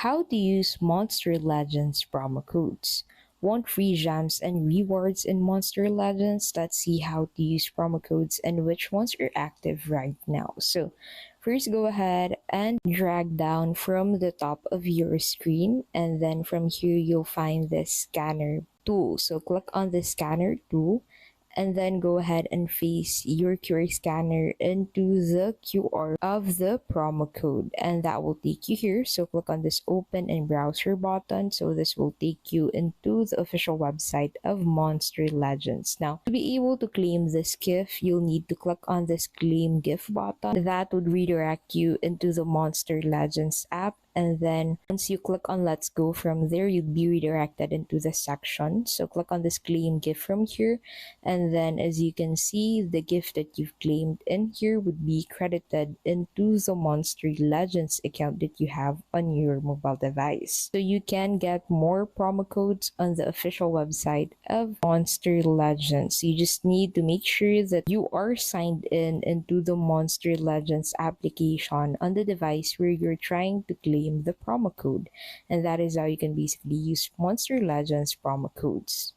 How to use Monster Legends promo codes. Want free gems and rewards in Monster Legends? Let's see how to use promo codes and which ones are active right now. So, first go ahead and drag down from the top of your screen, and then from here you'll find this scanner tool. So, click on the scanner tool and then go ahead and face your QR scanner into the QR of the promo code, and that will take you here. So click on this open and browser button. So this will take you into the official website of Monster Legends. Now, to be able to claim this gift, you'll need to click on this claim gift button. That would redirect you into the Monster Legends app, and then once you click on let's go, from there you'd be redirected into the section. So click on this claim gift from here, and then as you can see, the gift that you've claimed in here would be credited into the Monster Legends account that you have on your mobile device. So you can get more promo codes on the official website of Monster Legends. You just need to make sure that you are signed in into the Monster Legends application on the device where you're trying to claim the promo code, and that is how you can basically use Monster Legends promo codes.